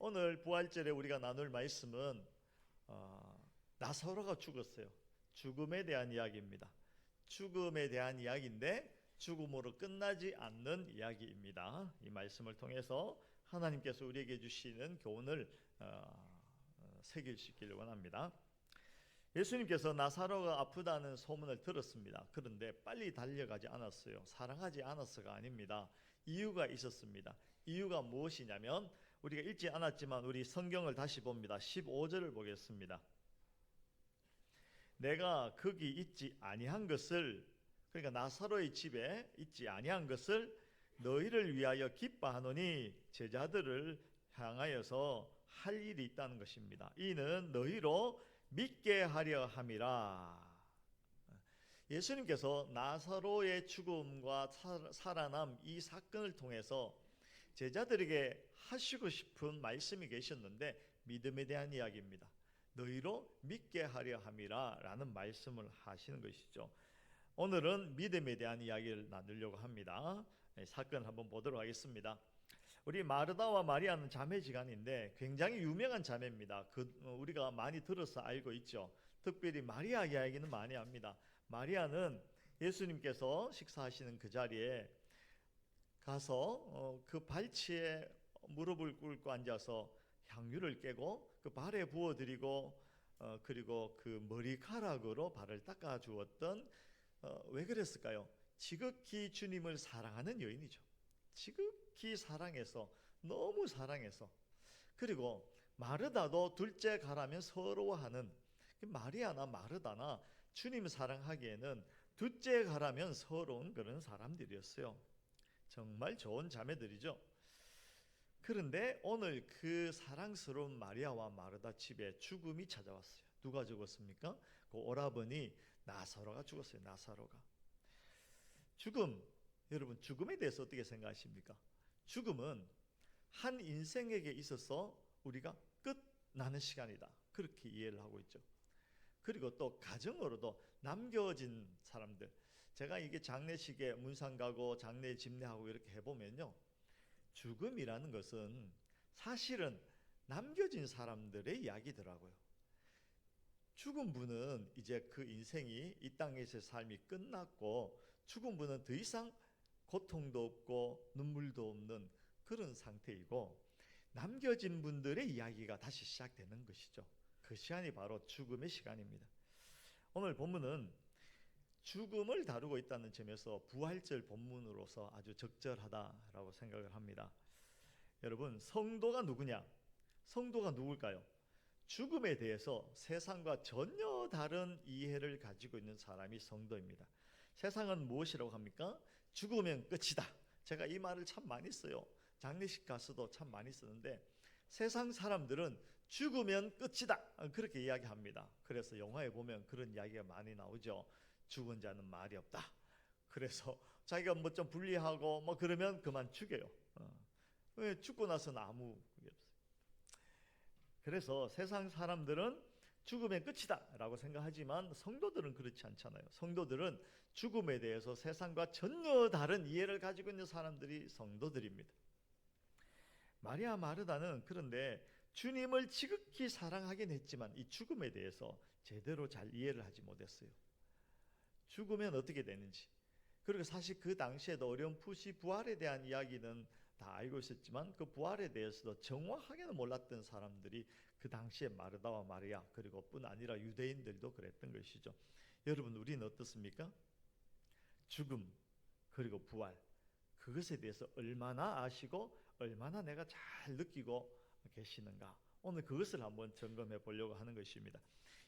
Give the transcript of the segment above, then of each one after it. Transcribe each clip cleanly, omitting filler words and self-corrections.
오늘 부활절에 우리가 나눌 말씀은 나사로가 죽었어요. 죽음에 대한 이야기입니다. 죽음에 대한 이야기인데 죽음으로 끝나지 않는 이야기입니다. 이 말씀을 통해서 하나님께서 우리에게 주시는 교훈을 새길 수 있기를 원합니다. 예수님께서 나사로가 아프다는 소문을 들었습니다. 그런데 빨리 달려가지 않았어요. 사랑하지 않았어가 아닙니다. 이유가 있었습니다. 이유가 무엇이냐면 우리가 읽지 않았지만 우리 성경을 다시 봅니다. 15절을 보겠습니다. 내가 거기 있지 아니한 것을, 그러니까 나사로의 집에 있지 아니한 것을 너희를 위하여 기뻐하노니 제자들을 향하여서 할 일이 있다는 것입니다. 이는 너희로 믿게 하려 함이라. 예수님께서 나사로의 죽음과 살아남 이 사건을 통해서 제자들에게 하시고 싶은 말씀이 계셨는데 믿음에 대한 이야기입니다. 너희로 믿게 하려 함이라 라는 말씀을 하시는 것이죠. 오늘은 믿음에 대한 이야기를 나누려고 합니다. 사건을 한번 보도록 하겠습니다. 우리 마르다와 마리아는 자매지간인데 굉장히 유명한 자매입니다. 우리가 많이 들어서 알고 있죠. 특별히 마리아 이야기는 많이 합니다. 마리아는 예수님께서 식사하시는 그 자리에 가서 그 발치에 무릎을 꿇고 앉아서 향유를 깨고 그 발에 부어드리고 그리고 그 머리카락으로 발을 닦아 주었던, 왜 그랬을까요? 지극히 주님을 사랑하는 여인이죠. 지극히 사랑해서, 너무 사랑해서. 그리고 마르다도 둘째 가라면 서러워하는, 마리아나 마르다나 주님 사랑하기에는 둘째 가라면 서러운 그런 사람들이었어요. 정말 좋은 자매들이죠. 그런데 오늘 그 사랑스러운 마리아와 마르다 집에 죽음이 찾아왔어요. 누가 죽었습니까? 그 오라버니 나사로가 죽었어요. 나사로가. 죽음, 여러분 죽음에 대해서 어떻게 생각하십니까? 죽음은 한 인생에게 있어서 우리가 끝나는 시간이다, 그렇게 이해를 하고 있죠. 그리고 또 가정으로도 남겨진 사람들, 제가 이게 장례식에 문상 가고 장례 집례하고 이렇게 해보면요, 죽음이라는 것은 사실은 남겨진 사람들의 이야기더라고요. 죽은 분은 이제 그 인생이, 이 땅에서의 삶이 끝났고 죽은 분은 더 이상 고통도 없고 눈물도 없는 그런 상태이고, 남겨진 분들의 이야기가 다시 시작되는 것이죠. 그 시간이 바로 죽음의 시간입니다. 오늘 본문은 죽음을 다루고 있다는 점에서 부활절 본문으로서 아주 적절하다라고 생각을 합니다. 여러분, 성도가 누구냐? 성도가 누굴까요? 죽음에 대해서 세상과 전혀 다른 이해를 가지고 있는 사람이 성도입니다. 세상은 무엇이라고 합니까? 죽으면 끝이다. 제가 이 말을 참 많이 써요. 장례식 가서도 참 많이 쓰는데, 세상 사람들은 죽으면 끝이다, 그렇게 이야기합니다. 그래서 영화에 보면 그런 이야기가 많이 나오죠. 죽은 자는 말이 없다. 그래서 자기가 뭐 좀 불리하고 뭐 그러면 그만 죽여요. 왜? 죽고 나서는 아무 그게 없어요. 그래서 세상 사람들은 죽으면 끝이다 라고 생각하지만 성도들은 그렇지 않잖아요. 성도들은 죽음에 대해서 세상과 전혀 다른 이해를 가지고 있는 사람들이 성도들입니다. 마리아 마르다는 그런데 주님을 지극히 사랑하긴 했지만 이 죽음에 대해서 제대로 잘 이해를 하지 못했어요. 죽으면 어떻게 되는지, 그리고 사실 그 당시에도 어렴풋이 부활에 대한 이야기는 다 알고 있었지만 그 부활에 대해서도 정확하게는 몰랐던 사람들이 그 당시에 마르다와 마리아, 그리고 뿐 아니라 유대인들도 그랬던 것이죠. 여러분, 우리는 어떻습니까? 죽음 그리고 부활, 그것에 대해서 얼마나 아시고 얼마나 내가 잘 느끼고 계시는가, 오늘 그것을 한번 점검해 보려고 하는 것입니다.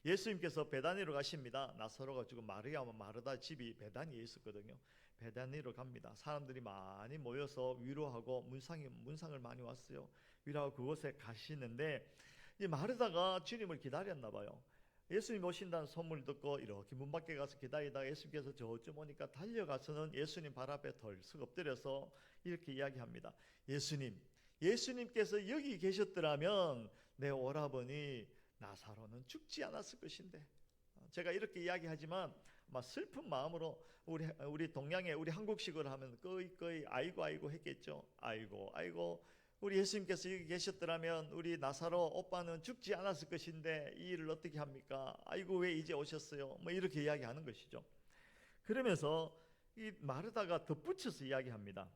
예수님께서 베다니로 가십니다. 나사로가 죽은 마리아와 마르다 집이 베다니에 있었거든요. 베다니로 갑니다. 사람들이 많이 모여서 위로하고 문상을 많이 왔어요. 위로하고 그곳에 가시는데, 이 마르다가 주님을 기다렸나 봐요. 예수님 오신다는 소문을 듣고 이렇게 문 밖에 가서 기다리다가 예수님께서 저쯤 오니까 달려가서는 예수님 발 앞에 덜썩 엎드려서 이렇게 이야기합니다. 예수님께서 여기 계셨더라면 내 오라버니 나사로는 죽지 않았을 것인데. 제가 이렇게 이야기하지만 아마 슬픈 마음으로 우리 동양에 우리 한국식으로 하면 거의 아이고 했겠죠. 아이고 우리 예수님께서 여기 계셨더라면 우리 나사로 오빠는 죽지 않았을 것인데 이 일을 어떻게 합니까? 아이고 왜 이제 오셨어요? 뭐 이렇게 이야기하는 것이죠. 그러면서 이 마르다가 덧붙여서 이야기합니다.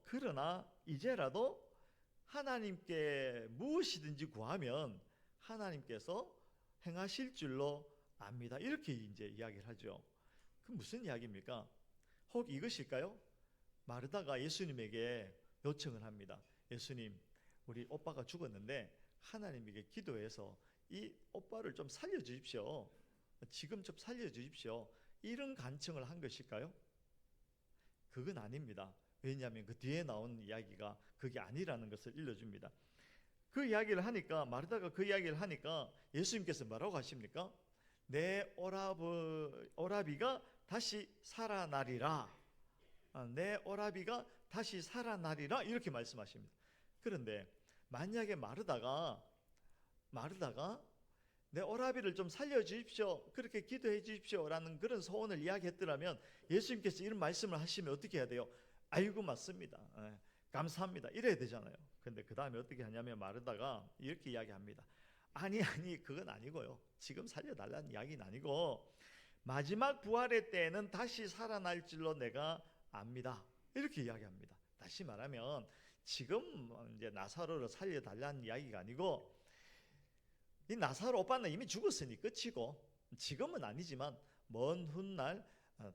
그러나 이제라도 하나님께 무엇이든지 구하면 하나님께서 행하실 줄로 압니다. 이렇게 이제 이야기를 하죠. 그 무슨 이야기입니까? 혹 이것일까요? 마르다가 예수님에게 요청을 합니다. 예수님, 우리 오빠가 죽었는데 하나님에게 기도해서 이 오빠를 좀 살려주십시오. 지금 좀 살려주십시오. 이런 간청을 한 것일까요? 그건 아닙니다. 왜냐하면 그 뒤에 나온 이야기가 그게 아니라는 것을 일러줍니다. 그 이야기를 하니까, 마르다가 그 이야기를 하니까 예수님께서 뭐라고 하십니까? 내 오라비가 다시 살아나리라. 내 오라비가 다시 살아나리라 이렇게 말씀하십니다. 그런데 만약에 마르다가 내 오라비를 좀 살려주십시오, 그렇게 기도해 주십시오 라는 그런 소원을 이야기했더라면 예수님께서 이런 말씀을 하시면 어떻게 해야 돼요? 아이고 맞습니다, 감사합니다 이래야 되잖아요. 근데 그 다음에 어떻게 하냐면 마르다가 이렇게 이야기합니다. 아니 그건 아니고요, 지금 살려달라는 이야기는 아니고 마지막 부활의 때에는 다시 살아날 줄로 내가 압니다, 이렇게 이야기합니다. 다시 말하면 지금 이제 나사로를 살려달라는 이야기가 아니고, 이 나사로 오빠는 이미 죽었으니 끝이고 지금은 아니지만 먼 훗날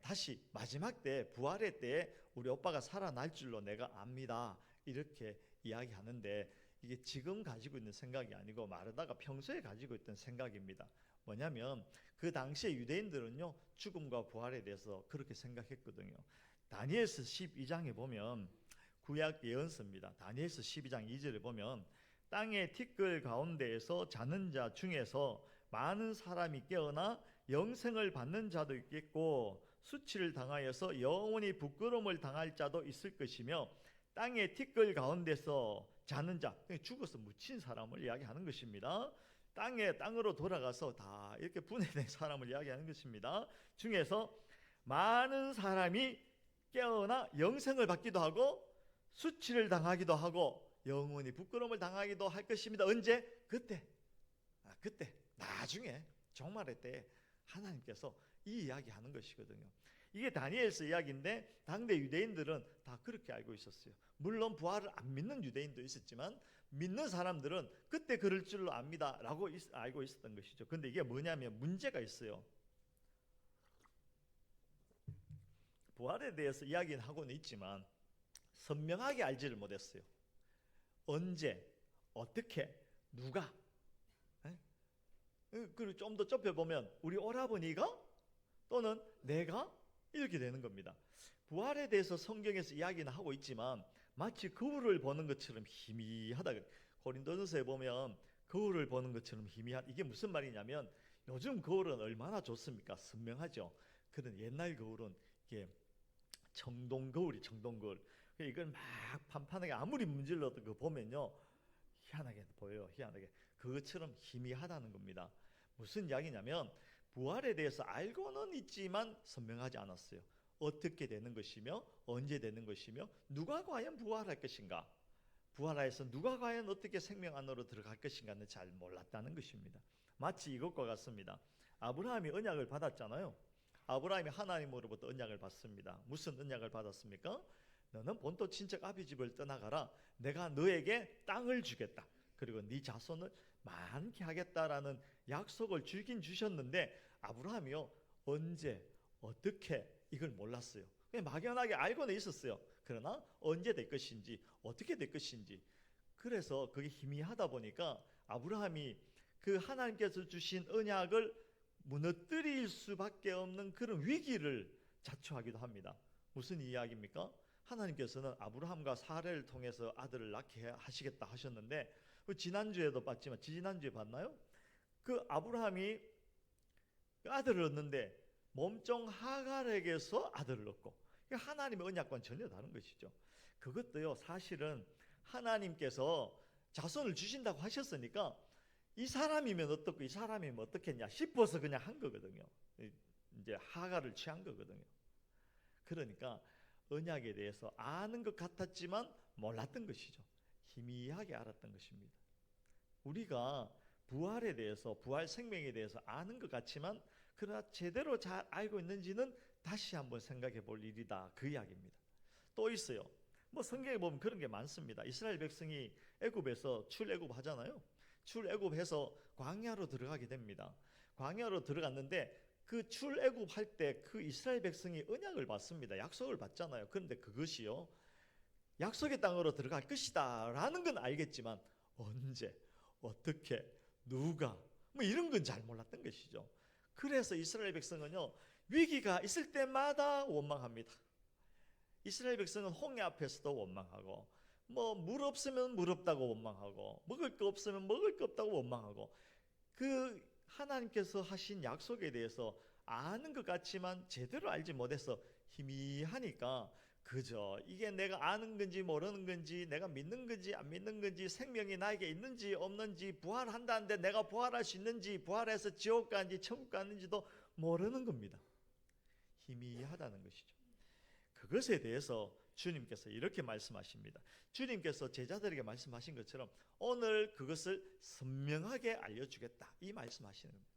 다시 마지막 때 부활의 때에 우리 오빠가 살아날 줄로 내가 압니다, 이렇게 이야기하는데, 이게 지금 가지고 있는 생각이 아니고 마르다가 평소에 가지고 있던 생각입니다. 뭐냐면 그 당시에 유대인들은요, 죽음과 부활에 대해서 그렇게 생각했거든요. 다니엘서 12장에 보면 구약 예언서입니다. 다니엘서 12장 2절에 보면 땅의 티끌 가운데에서 자는 자 중에서 많은 사람이 깨어나 영생을 받는 자도 있겠고 수치를 당하여서 영원히 부끄러움을 당할 자도 있을 것이며, 땅의 티끌 가운데서 자는 자, 죽어서 묻힌 사람을 이야기하는 것입니다. 땅으로 돌아가서 다 이렇게 분해된 사람을 이야기하는 것입니다. 중에서 많은 사람이 깨어나 영생을 받기도 하고 수치를 당하기도 하고 영원히 부끄러움을 당하기도 할 것입니다. 언제? 그때 나중에 종말의 때 하나님께서 이 이야기하는 것이거든요. 이게 다니엘서 이야기인데 당대 유대인들은 다 그렇게 알고 있었어요. 물론 부활을 안 믿는 유대인도 있었지만 믿는 사람들은 그때 그럴 줄로 압니다 라고 알고 있었던 것이죠. 근데 이게 뭐냐면 문제가 있어요. 부활에 대해서 이야기는 하고는 있지만 선명하게 알지를 못했어요. 언제, 어떻게, 누가. 그리고 좀 더 좁혀보면 우리 오라버니가 또는 내가 이렇게 되는 겁니다. 부활에 대해서 성경에서 이야기는 하고 있지만 마치 거울을 보는 것처럼 희미하다. 고린도전서에 보면 거울을 보는 것처럼 희미하다. 이게 무슨 말이냐면 요즘 거울은 얼마나 좋습니까? 선명하죠. 그런 옛날 거울은 이게 청동거울. 이걸 막 판판하게 아무리 문질러도 그거 보면요 희한하게 보여요. 희한하게. 그것처럼 희미하다는 겁니다. 무슨 이야기냐면 부활에 대해서 알고는 있지만 선명하지 않았어요. 어떻게 되는 것이며 언제 되는 것이며 누가 과연 부활할 것인가, 부활하여서 누가 과연 어떻게 생명 안으로 들어갈 것인가는 잘 몰랐다는 것입니다. 마치 이것과 같습니다. 아브라함이 언약을 받았잖아요. 아브라함이 하나님으로부터 언약을 받습니다. 무슨 언약을 받았습니까? 너는 본토 친척 아비 집을 떠나가라. 내가 너에게 땅을 주겠다. 그리고 네 자손을 많게 하겠다라는 약속을 주긴 주셨는데 아브라함이요 언제 어떻게 이걸 몰랐어요. 그냥 막연하게 알고는 있었어요. 그러나 언제 될 것인지 어떻게 될 것인지, 그래서 그게 희미하다 보니까 아브라함이 그 하나님께서 주신 언약을 무너뜨릴 수밖에 없는 그런 위기를 자초하기도 합니다. 무슨 이야기입니까? 하나님께서는 아브라함과 사례를 통해서 아들을 낳게 하시겠다 하셨는데 지난주에도 봤지만 지난주에 봤나요? 그 아브라함이 아들을 얻는데 몸종 하갈에게서 아들을 얻고, 하나님의 언약과는 전혀 다른 것이죠. 그것도요 사실은 하나님께서 자손을 주신다고 하셨으니까 이 사람이면 어떻고 이 사람이면 어떻겠냐 싶어서 그냥 한 거거든요. 이제 하갈을 취한 거거든요. 그러니까 언약에 대해서 아는 것 같았지만 몰랐던 것이죠. 희미하게 알았던 것입니다. 우리가 부활에 대해서, 부활 생명에 대해서 아는 것 같지만 그러나 제대로 잘 알고 있는지는 다시 한번 생각해 볼 일이다, 그 이야기입니다. 또 있어요. 뭐 성경에 보면 그런 게 많습니다. 이스라엘 백성이 애굽에서 출애굽 하잖아요. 출애굽해서 광야로 들어가게 됩니다. 광야로 들어갔는데 그 출애굽 할 때 그 이스라엘 백성이 언약을 받습니다. 약속을 받잖아요. 그런데 그것이요, 약속의 땅으로 들어갈 것이다 라는 건 알겠지만 언제, 어떻게, 누가, 뭐 이런 건 잘 몰랐던 것이죠. 그래서 이스라엘 백성은요, 위기가 있을 때마다 원망합니다. 이스라엘 백성은 홍해 앞에서도 원망하고, 뭐 물 없으면 물 없다고 원망하고, 먹을 거 없으면 먹을 거 없다고 원망하고, 그 하나님께서 하신 약속에 대해서 아는 것 같지만 제대로 알지 못해서 희미하니까 그저 이게 내가 아는 건지 모르는 건지, 내가 믿는 건지 안 믿는 건지, 생명이 나에게 있는지 없는지, 부활한다는데 내가 부활할 수 있는지, 부활해서 지옥 가는지 천국 가는지도 모르는 겁니다. 희미하다는 것이죠. 그것에 대해서 주님께서 이렇게 말씀하십니다. 주님께서 제자들에게 말씀하신 것처럼 오늘 그것을 선명하게 알려주겠다, 이 말씀하시는 겁니다.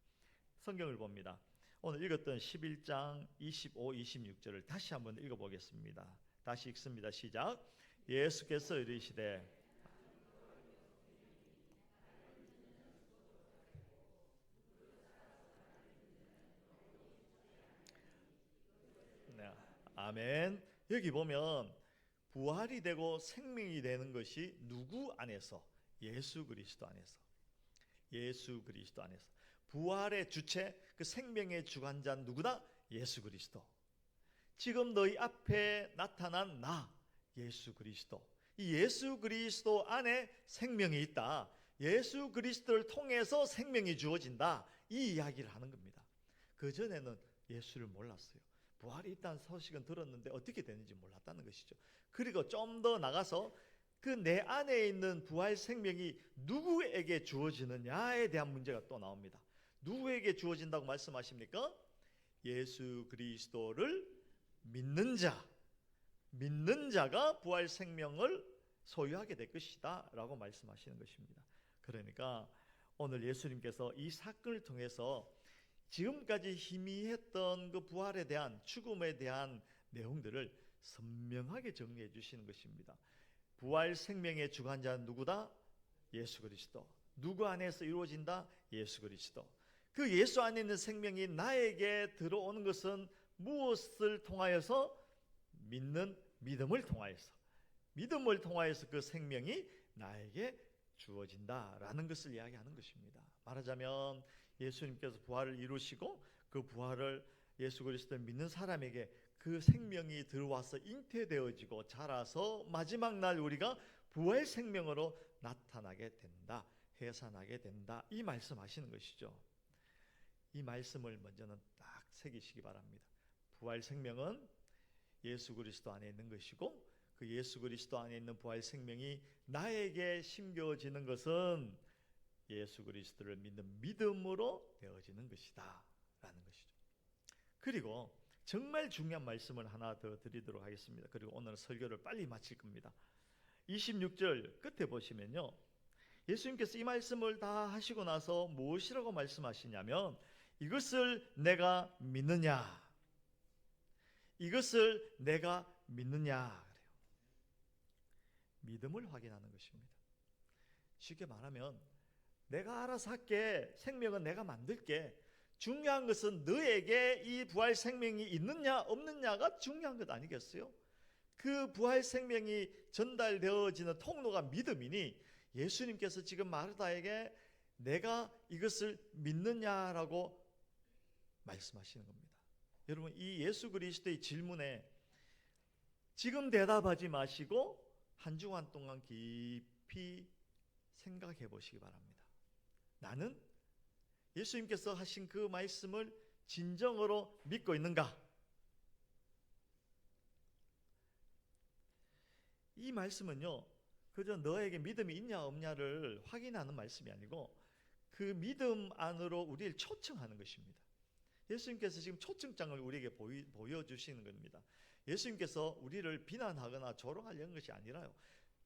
성경을 봅니다. 오늘 읽었던 11장 25, 26절을 다시 한번 읽어보겠습니다. 다시 읽습니다. 시작. 예수께서 이르시되 네, 아멘. 여기 보면 부활이 되고 생명이 되는 것이 누구 안에서? 예수 그리스도 안에서. 예수 그리스도 안에서. 부활의 주체, 그 생명의 주관자 누구다? 예수 그리스도. 지금 너희 앞에 나타난 나, 예수 그리스도. 이 예수 그리스도 안에 생명이 있다. 예수 그리스도를 통해서 생명이 주어진다, 이 이야기를 하는 겁니다. 그전에는 예수를 몰랐어요. 부활이 있다는 소식은 들었는데 어떻게 되는지 몰랐다는 것이죠. 그리고 좀 더 나가서 그 내 안에 있는 부활 생명이 누구에게 주어지느냐에 대한 문제가 또 나옵니다. 누구에게 주어진다고 말씀하십니까? 예수 그리스도를 믿는 자, 믿는 자가 부활 생명을 소유하게 될 것이다 라고 말씀하시는 것입니다. 그러니까 오늘 예수님께서 이 사건을 통해서 지금까지 희미했던 그 부활에 대한, 죽음에 대한 내용들을 선명하게 정리해 주시는 것입니다. 부활 생명의 주관자는 누구다? 예수 그리스도. 누구 안에서 이루어진다? 예수 그리스도. 그 예수 안에 있는 생명이 나에게 들어오는 것은 무엇을 통하여서? 믿는 믿음을 통하여서. 믿음을 통하여서 그 생명이 나에게 주어진다라는 것을 이야기하는 것입니다. 말하자면 예수님께서 부활을 이루시고 그 부활을 예수 그리스도를 믿는 사람에게 그 생명이 들어와서 잉태되어지고 자라서 마지막 날 우리가 부활 생명으로 나타나게 된다, 해산하게 된다, 이 말씀하시는 것이죠. 이 말씀을 먼저는 딱 새기시기 바랍니다. 부활 생명은 예수 그리스도 안에 있는 것이고 그 예수 그리스도 안에 있는 부활 생명이 나에게 심겨지는 것은 예수 그리스도를 믿는 믿음으로 되어지는 것이다 라는 것이죠. 그리고 정말 중요한 말씀을 하나 더 드리도록 하겠습니다. 그리고 오늘 설교를 빨리 마칠 겁니다. 26절 끝에 보시면요, 예수님께서 이 말씀을 다 하시고 나서 무엇이라고 말씀하시냐면 이것을 내가 믿느냐, 이것을 내가 믿느냐 그래요. 믿음을 확인하는 것입니다. 쉽게 말하면 내가 알아서 할게, 생명은 내가 만들게, 중요한 것은 너에게 이 부활 생명이 있느냐 없느냐가 중요한 것 아니겠어요? 그 부활 생명이 전달되어지는 통로가 믿음이니 예수님께서 지금 마르다에게 내가 이것을 믿느냐라고 말씀하시는 겁니다. 여러분, 이 예수 그리스도의 질문에 지금 대답하지 마시고 한 주간 동안 깊이 생각해 보시기 바랍니다. 나는 예수님께서 하신 그 말씀을 진정으로 믿고 있는가? 이 말씀은요, 그저 너에게 믿음이 있냐 없냐를 확인하는 말씀이 아니고 그 믿음 안으로 우리를 초청하는 것입니다. 예수님께서 지금 초청장을 우리에게 보여주시는 겁니다. 예수님께서 우리를 비난하거나 조롱하려는 것이 아니라요,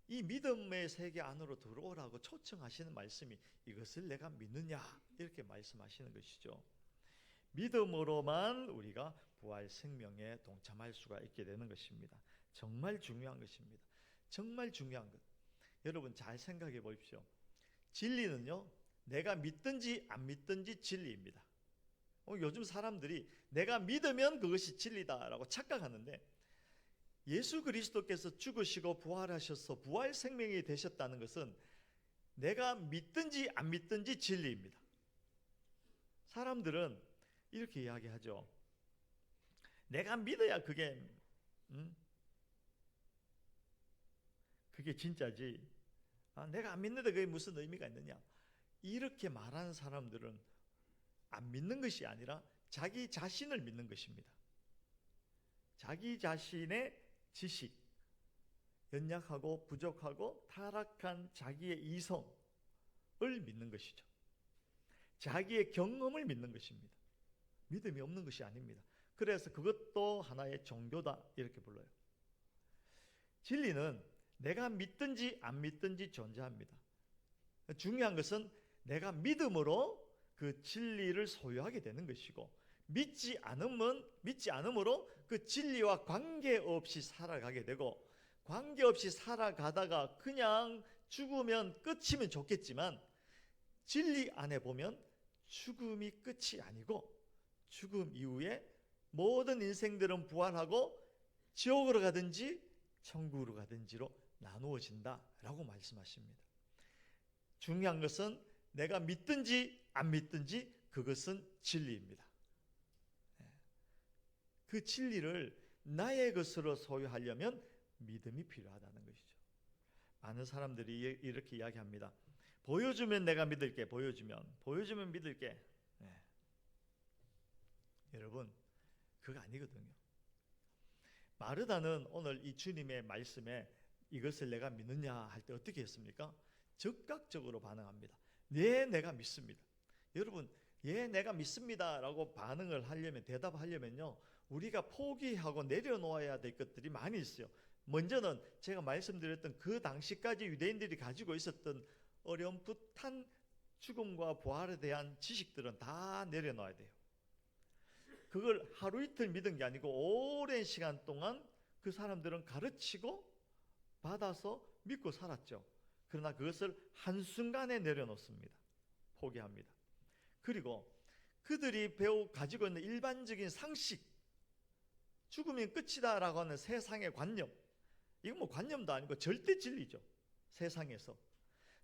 이 믿음의 세계 안으로 들어오라고 초청하시는 말씀이 이것을 내가 믿느냐 이렇게 말씀하시는 것이죠. 믿음으로만 우리가 부활 생명에 동참할 수가 있게 되는 것입니다. 정말 중요한 것입니다. 정말 중요한 것. 여러분 잘 생각해 보십시오. 진리는요, 내가 믿든지 안 믿든지 진리입니다. 요즘 사람들이 내가 믿으면 그것이 진리다라고 착각하는데, 예수 그리스도께서 죽으시고 부활하셔서 부활 생명이 되셨다는 것은 내가 믿든지 안 믿든지 진리입니다. 사람들은 이렇게 이야기하죠. 내가 믿어야 그게 진짜지. 내가 안 믿는데 그게 무슨 의미가 있느냐. 이렇게 말하는 사람들은 안 믿는 것이 아니라 자기 자신을 믿는 것입니다. 자기 자신의 지식, 연약하고 부족하고 타락한 자기의 이성을 믿는 것이죠. 자기의 경험을 믿는 것입니다. 믿음이 없는 것이 아닙니다. 그래서 그것도 하나의 종교다 이렇게 불러요. 진리는 내가 믿든지 안 믿든지 존재합니다. 중요한 것은 내가 믿음으로 그 진리를 소유하게 되는 것이고, 믿지 않음으로 그 진리와 관계없이 살아가게 되고, 관계없이 살아가다가 그냥 죽으면 끝이면 좋겠지만, 진리 안에 보면 죽음이 끝이 아니고 죽음 이후에 모든 인생들은 부활하고 지옥으로 가든지 천국으로 가든지로 나누어진다라고 말씀하십니다. 중요한 것은 내가 믿든지 안 믿든지 그것은 진리입니다. 그 진리를 나의 것으로 소유하려면 믿음이 필요하다는 것이죠. 많은 사람들이 이렇게 이야기합니다. 보여주면 내가 믿을게. 보여주면 믿을게. 여러분, 그거 아니거든요. 마르다는 오늘 이 주님의 말씀에 이것을 내가 믿느냐 할 때 어떻게 했습니까? 즉각적으로 반응합니다. 네, 내가 믿습니다. 여러분, 예, 내가 믿습니다 라고 반응을 하려면, 대답하려면요, 우리가 포기하고 내려놓아야 될 것들이 많이 있어요. 먼저는 제가 말씀드렸던 그 당시까지 유대인들이 가지고 있었던 어렴풋한 죽음과 부활에 대한 지식들은 다 내려놔야 돼요. 그걸 하루 이틀 믿은 게 아니고 오랜 시간 동안 그 사람들은 가르치고 받아서 믿고 살았죠. 그러나 그것을 한순간에 내려놓습니다. 포기합니다. 그리고 그들이 가지고 있는 일반적인 상식, 죽으면 끝이다라고 하는 세상의 관념, 이건 뭐 관념도 아니고 절대 진리죠. 세상에서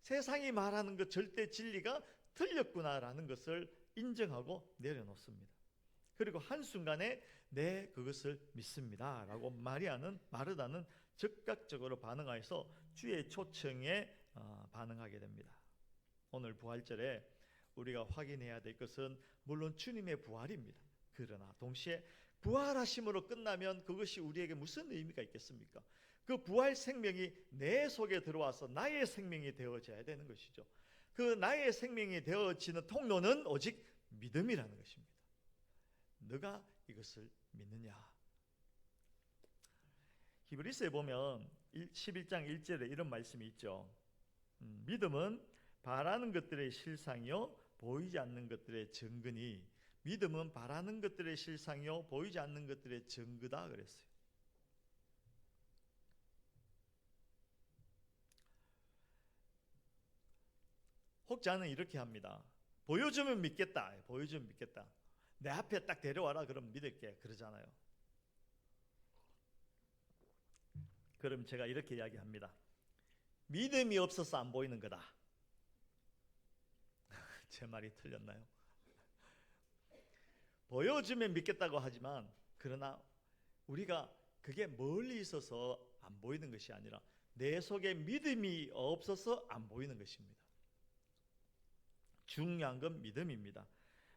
세상이 말하는 그 절대 진리가 틀렸구나라는 것을 인정하고 내려놓습니다. 그리고 한순간에 네, 그것을 믿습니다 라고 마르다는 즉각적으로 반응해서 주의 초청에 반응하게 됩니다. 오늘 부활절에 우리가 확인해야 될 것은 물론 주님의 부활입니다. 그러나 동시에 부활하심으로 끝나면 그것이 우리에게 무슨 의미가 있겠습니까? 그 부활 생명이 내 속에 들어와서 나의 생명이 되어져야 되는 것이죠. 그 나의 생명이 되어지는 통로는 오직 믿음이라는 것입니다. 너가 이것을 믿느냐? 히브리서에 보면 11장 1절에 이런 말씀이 있죠. 믿음은 바라는 것들의 실상이요 보이지 않는 것들의 증거니, 믿음은 바라는 것들의 실상이요 보이지 않는 것들의 증거다 그랬어요. 혹자는 이렇게 합니다. 보여주면 믿겠다. 보여주면 믿겠다. 내 앞에 딱 데려와라 그럼 믿을게 그러잖아요. 그럼 제가 이렇게 이야기합니다. 믿음이 없어서 안 보이는 거다. 제 말이 틀렸나요? 보여주면 믿겠다고 하지만, 그러나 우리가 그게 멀리 있어서 안 보이는 것이 아니라 내 속에 믿음이 없어서 안 보이는 것입니다. 중요한 건 믿음입니다.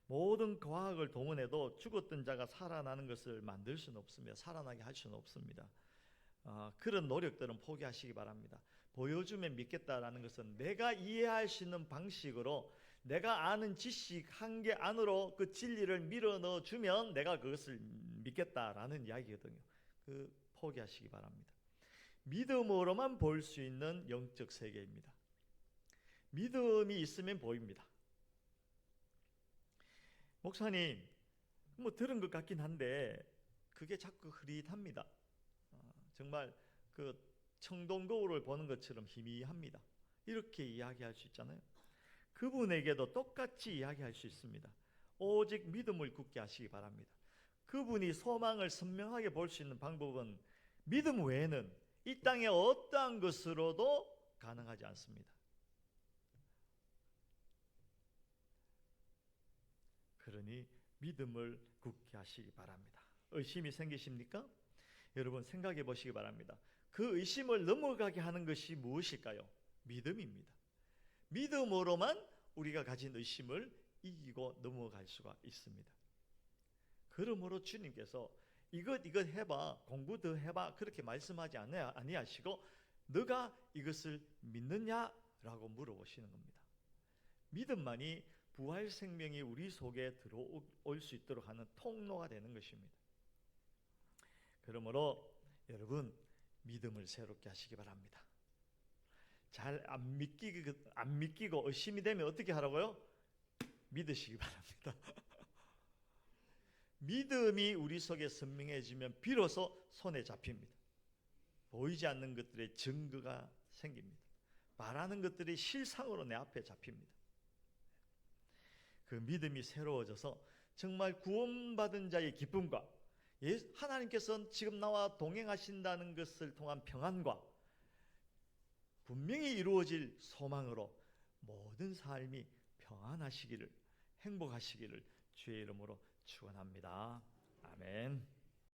모든 과학을 동원해도 죽었던 자가 살아나는 것을 만들 수는 없습니다. 살아나게 할 수는 없습니다. 그런 노력들은 포기하시기 바랍니다. 보여주면 믿겠다라는 것은 내가 이해할 수 있는 방식으로 내가 아는 지식 한계 안으로 그 진리를 밀어넣어주면 내가 그것을 믿겠다라는 이야기거든요. 포기하시기 바랍니다. 믿음으로만 볼 수 있는 영적 세계입니다. 믿음이 있으면 보입니다. 목사님, 뭐 들은 것 같긴 한데 그게 자꾸 흐릿합니다. 정말 그 청동 거울을 보는 것처럼 희미합니다. 이렇게 이야기할 수 있잖아요. 그분에게도 똑같이 이야기할 수 있습니다. 오직 믿음을 굳게 하시기 바랍니다. 그분이 소망을 선명하게 볼 수 있는 방법은 믿음 외에는 이 땅의 어떠한 것으로도 가능하지 않습니다. 그러니 믿음을 굳게 하시기 바랍니다. 의심이 생기십니까? 여러분 생각해 보시기 바랍니다. 그 의심을 넘어가게 하는 것이 무엇일까요? 믿음입니다. 믿음으로만 우리가 가진 의심을 이기고 넘어갈 수가 있습니다. 그러므로 주님께서 이것 해봐, 공부 더 해봐 그렇게 말씀하지 아니하시고 너가 이것을 믿느냐라고 물어보시는 겁니다. 믿음만이 부활 생명이 우리 속에 들어올 수 있도록 하는 통로가 되는 것입니다. 그러므로 여러분 믿음을 새롭게 하시기 바랍니다. 잘 안 믿기고 의심이 되면 어떻게 하라고요? 믿으시기 바랍니다. 믿음이 우리 속에 선명해지면 비로소 손에 잡힙니다. 보이지 않는 것들의 증거가 생깁니다. 말하는 것들이 실상으로 내 앞에 잡힙니다. 그 믿음이 새로워져서 정말 구원받은 자의 기쁨과 하나님께서 지금 나와 동행하신다는 것을 통한 평안과 분명히 이루어질 소망으로 모든 삶이 평안하시기를, 행복하시기를 주의 이름으로 축원합니다. 아멘.